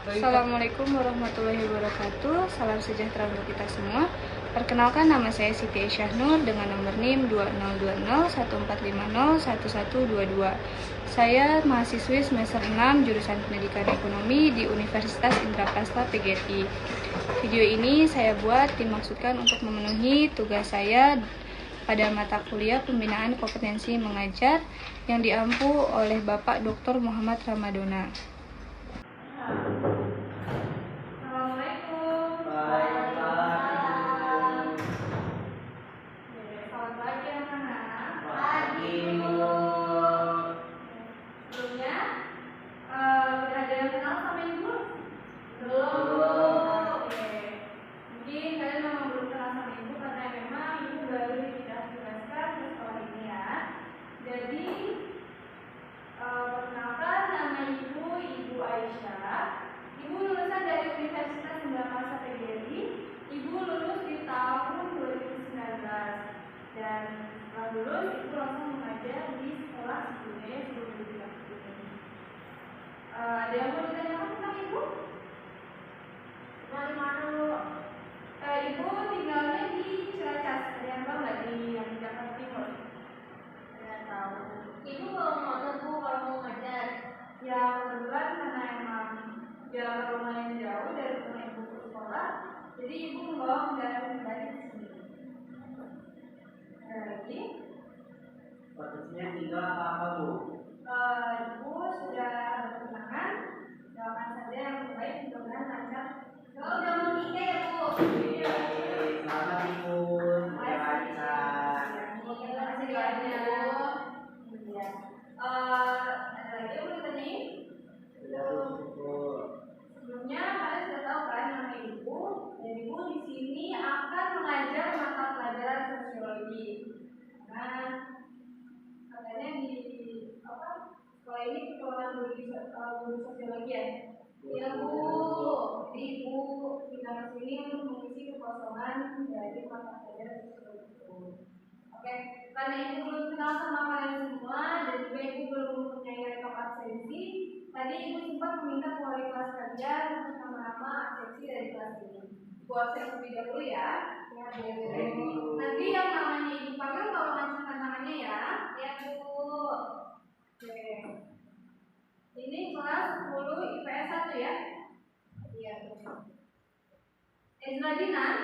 Assalamualaikum warahmatullahi wabarakatuh. Salam sejahtera untuk kita semua. Perkenalkan, nama saya Siti Aisyah Nur dengan nomor NIM 202014501122. Saya mahasiswi semester 6 jurusan Pendidikan Ekonomi di Universitas Indraprasta PGRI. Video ini saya buat dimaksudkan untuk memenuhi tugas saya pada mata kuliah Pembinaan Kompetensi Mengajar yang diampu oleh Bapak Dr. Muhammad Ramadona. Perkenalkan, nama Ibu Aisyah. Ibu lulusan dari Universitas Indraprasta PGRI. Ibu lulus di tahun 2019 dan setelah lulus Ibu langsung mengajar di sekolah sebelumnya sebelum ini. Ada yang mau ditanyakan tentang Ibu? Dari mana dulu? Ibu tinggalnya di Cilacap. Ada yang tahu nggak di Jakarta Timur? Ada tahu. Ibu kalau mau Bu kalau mau ngajar, ya kebetulan karena emang jarak lumayan jauh dari rumah Ibu ke sekolah, jadi Ibu membawa kendaraan pribadi di sini. Ada lagi? Prosesnya tinggal apa Bu? Ibu sudah berkenangan, doakan saja yang terbaik, mudah-mudahan lancar. Kalau udah mau nikah ya Bu? Iya, selamat Ibu. Terima kasih banyak Bu. Iya. Ada lagi yang mau ditanyain? Sebelumnya kalian sudah tahu kan nama Ibu, dan Ibu di sini akan mengajar mata pelajaran sosiologi. Nah, katanya di sekolah ini kekurangan guru sosiologi ya. Iya Bu, jadi Ibu tinggal di sini untuk mengisi kekosongan dari mata pelajaran sosiologi. Oke, karena Ibu belum kenal sama kalian semua dan juga Ibu belum mempunyai rekap absensi, tadi Ibu sempat meminta wali kelas kalian untuk nama-nama absensi dari kelas ini. Ibu absen terlebih dahulu ya. Nanti yang namanya Ibu panggil kalau menunjukkan namanya ya. Ya Bu. Oke. Ini kelas 10 IPS 1 ya. Iya betul. Ezra Dinan.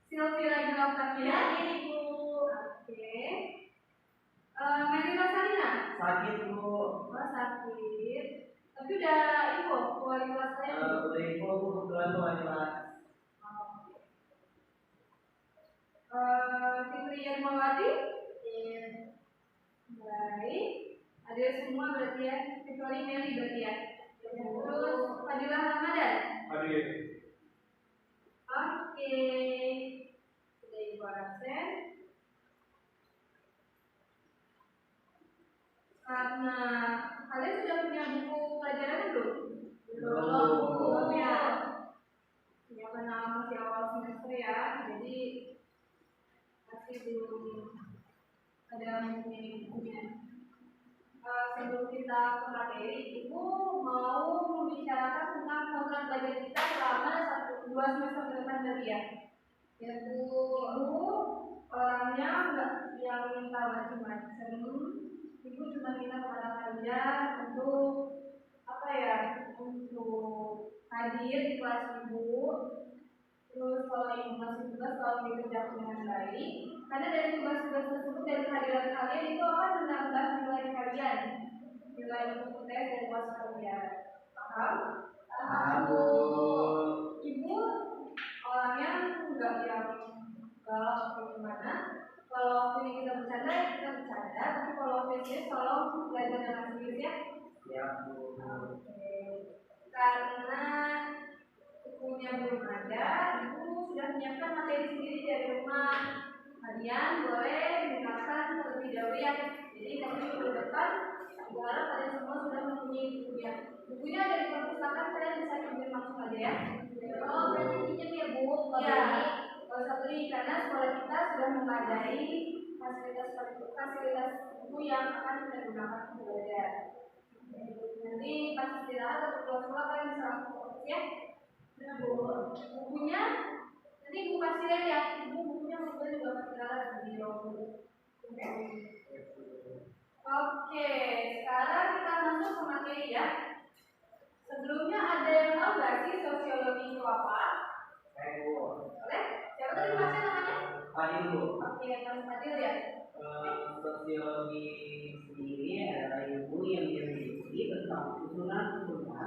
Silvira Julafia, ini Bu. Oke. Melina Salina. Sakit Bu. Oh sakit. Tapi udah info wali kelas saya. Udah info Bu, kebetulan wali kelas. Fitri Yarmawati. Baik. Ada semua berarti ya. Kecuali Meli berarti ya. Terus Fadilah Ramadan. Hadir. Oke. Sudah Ibu absen. Karena kalian sudah punya buku pelajaran belum? Belum ya. Ya karena masih awal semester ya, jadi masih belum ada bukunya. Sebelum kita ke materi, Ibu mau membicarakan tentang program belajar kita selama 2 semester ke depan tadi ya. Ya Bu, Ibu orangnya nggak yang minta macam-macam. Ibu cuma minta kepada kalian untuk untuk hadir di kelas Ibu. Terus kalau Ibu masih tugas kalau dikerjakan dengan baik, karena dari tugas-tugas tersebut dari kehadiran kalian itu akan menambah nilai kalian, nilai untuk tes dan UAS kalian. Paham? Paham Bu. Ibu orangnya enggak yang galak atau gimana. Kalau waktu ini kita bercanda, kita bercanda. Tapi kalau waktu ini tolong belajar dengan serius ya. Ya Bu. Oke. Karena bukunya belum ada, Ibu sudah menyiapkan materi sendiri dari rumah. Kalian boleh mendengarkan terlebih dahulu ya. Jadi kami minggu depan, Ibu harap kalian semua sudah mempunyai bukunya. Bukunya ada di perpustakaan, kalian bisa ambil langsung aja ya. Oh, berarti pinjam ya Bu? Ya. Kalau satu ini karena sekolah kita sudah memadai fasilitas buku yang akan kita gunakan untuk belajar. Nanti pas istirahat istirahat atau keluar kalian bisa langsung fokus ya. Nah, bukunya nanti ibu kasih lihat ya. Ibu bukunya juga ketinggalan di video. Oke, sekarang kita masuk ke materi ya. Sebelumnya ada yang tahu nggak sih sosiologi itu apa? Saya Bu. Boleh? Siapa tadi masnya namanya? Fadil Bu. Oke, Mas Fadil ya. Sosiologi sendiri adalah ilmu yang meneliti tentang susunan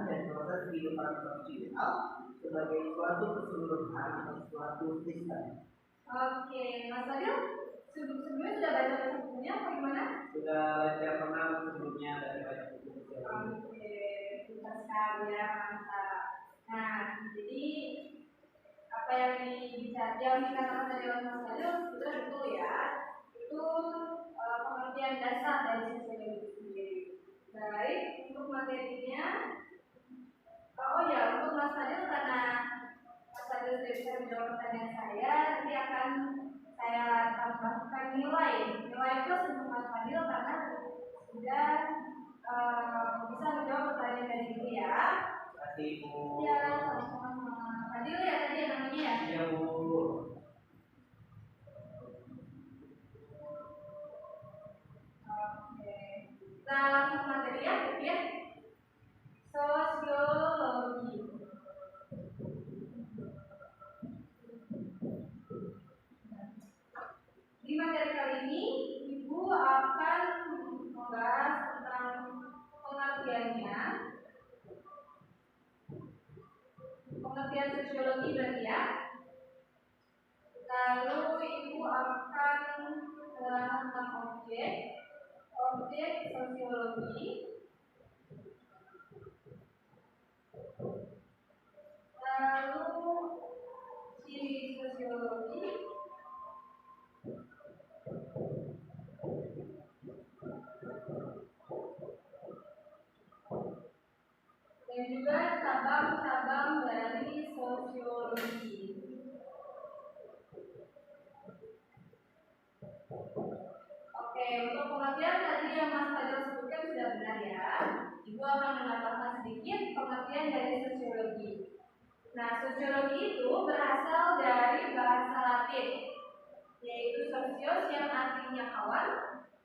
dan proses kehidupan sosial sebagai suatu keseluruhan atau suatu sistem. Oke, Mas Fadil, sebelumnya sudah baca bukunya apa gimana? Sudah baca pernah sebelumnya dari baca buku sosiologi. Oke, pintar sekali ya, mantap. Nah, jadi apa yang dikatakan tadi oleh Mas Fadil sudah betul ya. Itu pengertian dasar dari sosiologi sendiri. Baik, untuk materinya, oh ya, untuk Mas Fadil karena Mas Fadil sudah bisa menjawab pertanyaan saya, nanti akan saya tambahkan nilai plus untuk Mas Fadil karena sudah bisa menjawab pertanyaan dari dulu ya. Terima kasih Bu. Ya, sama-sama. Fadil ya tadi yang namanya ya. Iya Bu. Kita langsung materi ya. Sosiologi. Di materi kali ini, Ibu akan membahas tentang pengertiannya. Pengertian sosiologi berarti ya. Lalu Ibu akan membahas tentang objek sosiologi. Lalu ciri sosiologi. Dan juga cabang-cabang dari sosiologi. Oke, untuk pengertian tadi yang Mas Fadil sebutkan sudah benar ya. Ibu akan menambahkan sedikit pengertian dari sosiologi. Nah, sosiologi itu berasal dari bahasa Latin, yaitu sosios yang artinya kawan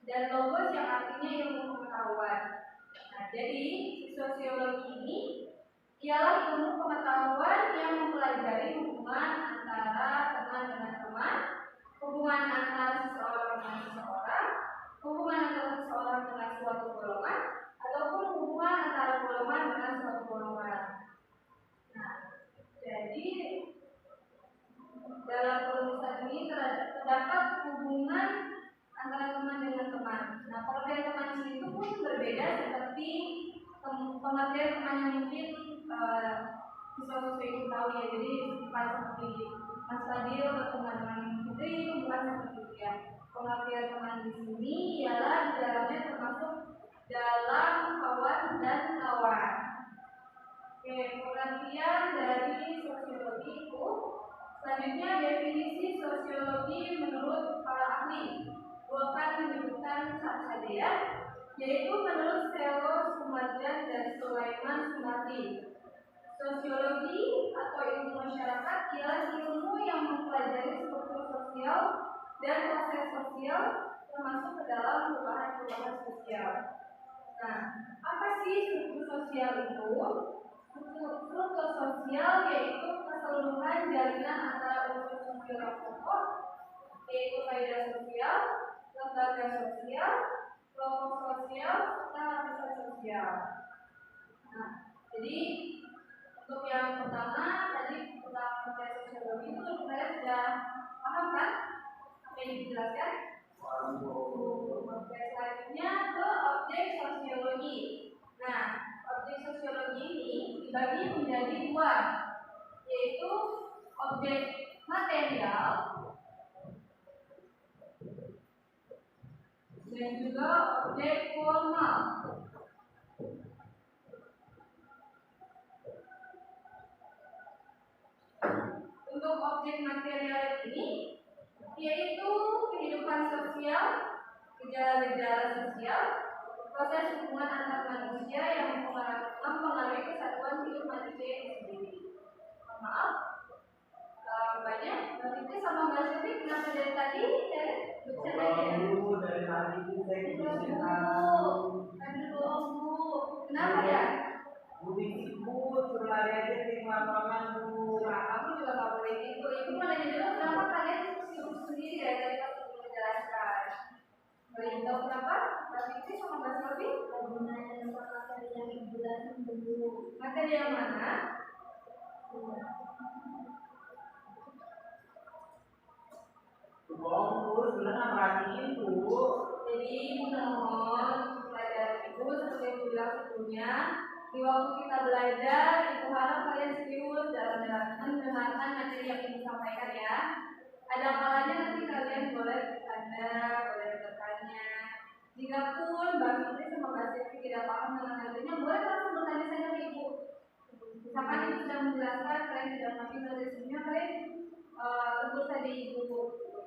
dan logos yang artinya ilmu pengetahuan. Nah, jadi sosiologi ini ialah ilmu pengetahuan yang mempelajari hubungan antara teman dengan teman, hubungan antara seseorang dengan seseorang, hubungan antara seseorang dengan suatu golongan, ataupun hubungan antara golongan dengan suatu golongan. Nah, jadi dalam perumusan ini terdapat hubungan antara teman dengan teman. Nah, pengertian teman di situ pun berbeda seperti pengertian teman yang mungkin siswa-siswa itu tahu ya. Jadi bukan seperti Mas Fadil berteman dengan Putri, bukan seperti itu ya. Pengertian teman di sini ialah di dalamnya termasuk dalam kawan dan kawan. Oke, pengertian dari sosiologi itu selanjutnya definisi sosiologi menurut para ahli. Akan menyebutkan satu saja ya, yaitu menurut Selo Sumadjan dan Sulaiman Sumardi. Sosiologi atau ilmu masyarakat ialah ilmu yang mempelajari struktur sosial dan proses sosial termasuk ke dalam perubahan-perubahan sosial. Nah, apa sih struktur sosial itu? Struktur sosial yaitu keseluruhan jalinan antara unsur sosial yang pokok, yaitu faedah sosial, lembaga sosial, kelompok sosial, serta lapisan sosial. Nah, jadi untuk yang pertama tadi tentang pengertian sosiologi itu saya sudah paham kan? Apa yang dijelaskan? Oke, selanjutnya ke objek sosiologi. Nah, objek sosiologi ini dibagi menjadi dua, yaitu objek material dan juga objek formal. Untuk objek material ini yaitu kehidupan sosial, gejala-gejala sosial, proses hubungan antar manusia yang mempengaruhi Bu, suruh lari aja di lapangan Bu. Nah, kamu juga nggak boleh gitu. Ibu mau nanya dulu kenapa kalian sibuk sendiri ya dari pas ibu menjelaskan. Boleh tahu kenapa? Mbak Fitri sama Mbak Selvi? Gunanya tentang materi yang ibu jelasin dulu. Materi yang mana? Bohong Bu, sebenarnya merhatiin Bu. Jadi ibu mohon pelajaran ibu seperti yang ibu bilang sebelumnya. Di waktu kita belajar, ibu harap kalian serius dalam mendengarkan materi yang ibu sampaikan ya. Ada kalanya nanti kalian boleh bertanya, boleh bertanya. Jikapun Mbak Fitri sama Mbak Siti tidak paham dengan materinya, boleh langsung bertanya saja ke ibu. Misalkan ibu sudah menjelaskan, kalian tidak mengerti materi sebelumnya, kalian tegur saja ibu.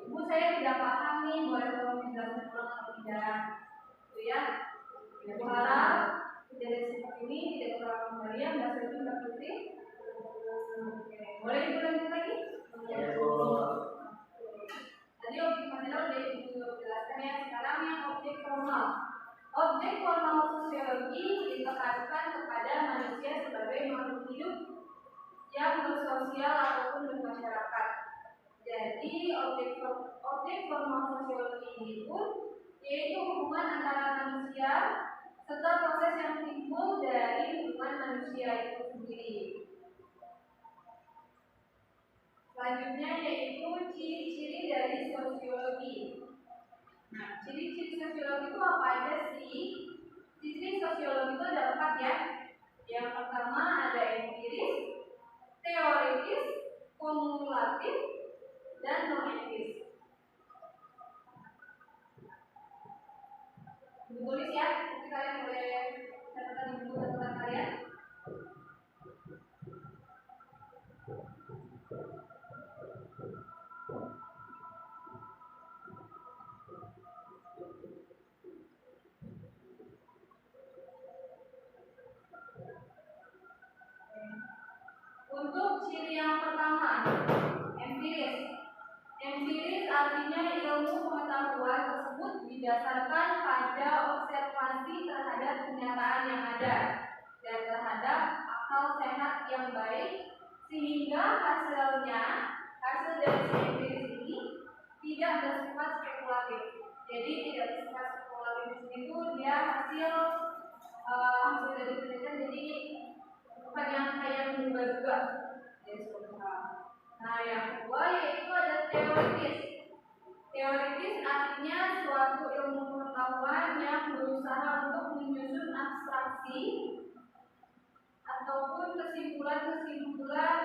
Ibu saya tidak paham nih, boleh tolong dijelaskan ulang atau tidak? Itu ya. Ibu harap kejadian seperti ini tidak terulang kembali ya, Mbak Siti, Mbak Fitri. Oke, boleh ibu lanjut lagi? Ya Bu. Tadi objek material udah ibu jelaskan ya. Sekarang yang objek formal. Objek formal sosiologi ditekankan kepada manusia sebagai makhluk hidup yang bersosial ataupun bermasyarakat. Jadi objek formal sosiologi ini pun yaitu hubungan antara manusia serta proses yang timbul dari hubungan manusia itu sendiri. Selanjutnya yaitu ciri-ciri dari sosiologi. Nah, ciri-ciri sosiologi itu apa aja sih? Ciri sosiologi itu ada 4 ya. Yang pertama ada empiris, teoritis, kumulatif, dan noetis. Tulis ya, nanti kalian boleh catatan di buku catatan kalian. Untuk ciri yang pertama, empiris. Empiris artinya ilmu pengetahuan tersebut didasarkan pada observasi terhadap kenyataan yang ada dan terhadap akal sehat yang baik, sehingga hasil dari si empiris ini tidak bersifat spekulatif. Jadi tidak bersifat spekulatif itu dia hasil dari penelitian, jadi bukan yang kayak menduga-duga. Nah, yang kedua yaitu ada teoritis. Teoritis artinya suatu ilmu pengetahuan yang berusaha untuk menyusun abstraksi ataupun kesimpulan-kesimpulan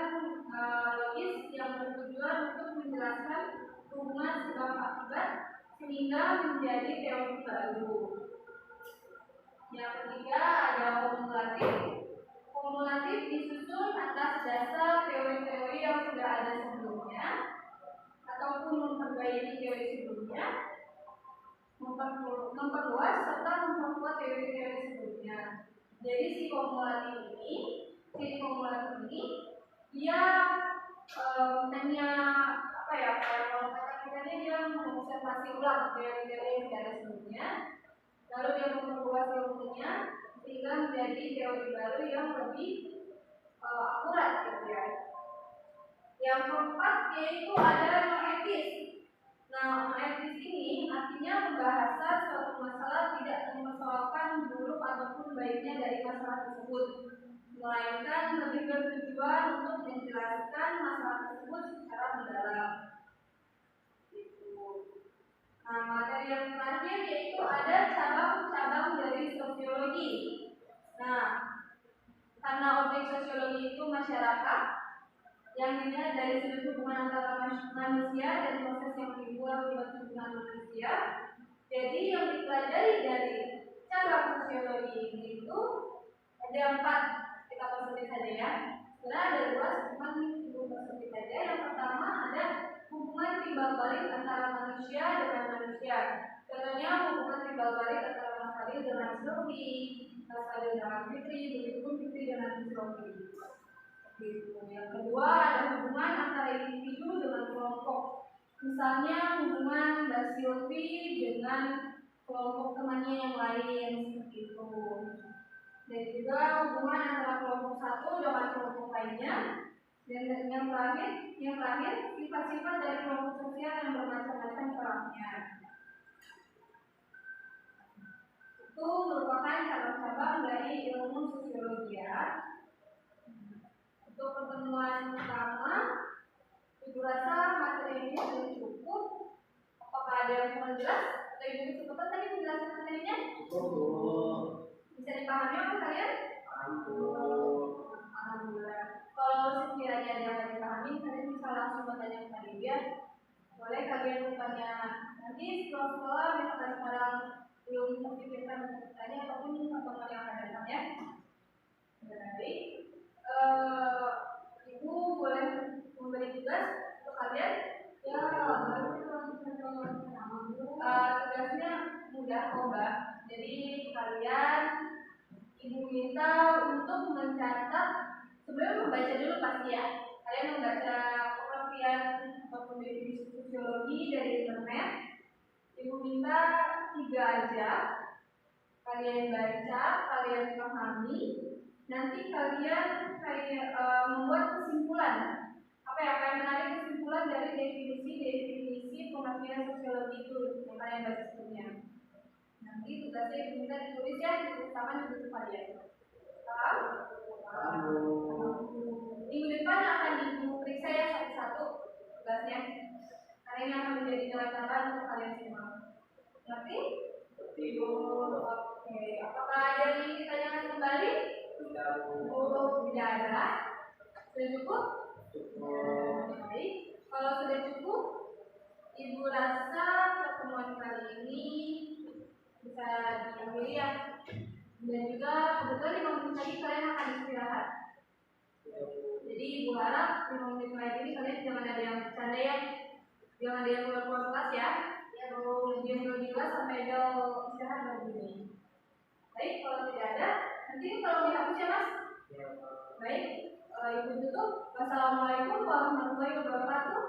logis yang bertujuan untuk menjelaskan hubungan sebab akibat sehingga menjadi teori baru. Yang ketiga ada kumulatif. Kumulatif disusun atas dasar teori-teori yang sudah ada sebelumnya ataupun memperbaiki teori sebelumnya, memperluas serta memperkuat teori-teori sebelumnya. Jadi ciri kumulatif ini dia hanya kalau kata dia mengobservasi ulang teori-teori yang sudah ada sebelumnya, lalu dia memperluas ilmunya sehingga menjadi teori baru yang lebih akurat gitu ya. Yang keempat yaitu ada noetis. Nah, noetis ini artinya membahasa suatu masalah tidak mempersoalkan buruk ataupun baiknya dari masalah tersebut, melainkan lebih bertujuan untuk menjelaskan masalah tersebut secara mendalam. Nah, materi yang terakhir yaitu ada cabang-cabang dari sosiologi. Nah, karena objek sosiologi itu masyarakat yang dilihat dari sudut hubungan antara manusia dan proses yang timbul akibat hubungan manusia. Jadi yang dipelajari dari cabang sosiologi ini itu ada 4, kita sebut saja ya. Sebenarnya ada 2, cuma sebut saja. Yang pertama ada hubungan timbal balik antara manusia dengan manusia. Contohnya hubungan timbal balik antara Mas Fadil dengan Selvi, Mas Fadil dengan Fitri, begitupun Fitri dengan Selvi. Yang kedua ada hubungan antara individu dengan kelompok. Misalnya hubungan Mbak Selvi dengan kelompok temannya yang lain seperti itu. dan juga hubungan antara kelompok satu dengan kelompok lainnya, dan yang terakhir sifat-sifat dari kelompok sosial yang bermacam-macam perannya. Itu merupakan cabang-cabang dari ilmu sosiologi ya. Untuk pertemuan pertama, Ibu rasa materi ini sudah cukup. Apakah ada yang kurang jelas? Atau Ibu cukup tadi menjelaskan materinya? Cukup. Bisa dipahami apa kalian? Alhamdulillah. Kalau sekiranya ada yang tidak dipahami, kalian bisa langsung bertanya kepada dia. Boleh kalian bertanya nanti setelah misalkan sekarang belum terpikirkan untuk bertanya ataupun pertemuan yang akan datang ya. Baik. Ibu boleh memberi tugas untuk kalian. Ya, tugasnya mudah kok Mbak. Jadi kalian Ibu minta untuk mencatat, sebelum membaca dulu pasti ya. Kalian membaca pengertian ataupun definisi sosiologi dari internet. Ibu minta 3 aja. Kalian baca, kalian pahami. Nanti kalian membuat kesimpulan. Apa yang menarik kesimpulan dari definisi pengertian sosiologi itu yang kalian baca sebelumnya. Nanti tugasnya diminta ditulis ya di buku tangan di buku kalian. Paham? Minggu depan akan Ibu periksa ya satu-satu tugasnya. Karena ini akan menjadi jalan-jalan untuk kalian semua. Ngerti? Oke. Apakah ada yang ingin ditanyakan kembali? Tidak ada. Sudah cukup? Baik. Kalau sudah cukup, Ibu rasa pertemuan kali ini bisa diakhiri ya. Dan juga kebetulan 5 menit lagi kalian akan istirahat. Jadi Ibu harap 5 menit lagi ini kalian jangan ada yang bercanda ya. Jangan ada yang keluar kelas ya. Baru jam 2 sampai jam istirahat begini. Baik, kalau tidak ada, nanti kalau dihapus ya Mas. Baik, Ibu tutup. Wassalamualaikum warahmatullahi wabarakatuh.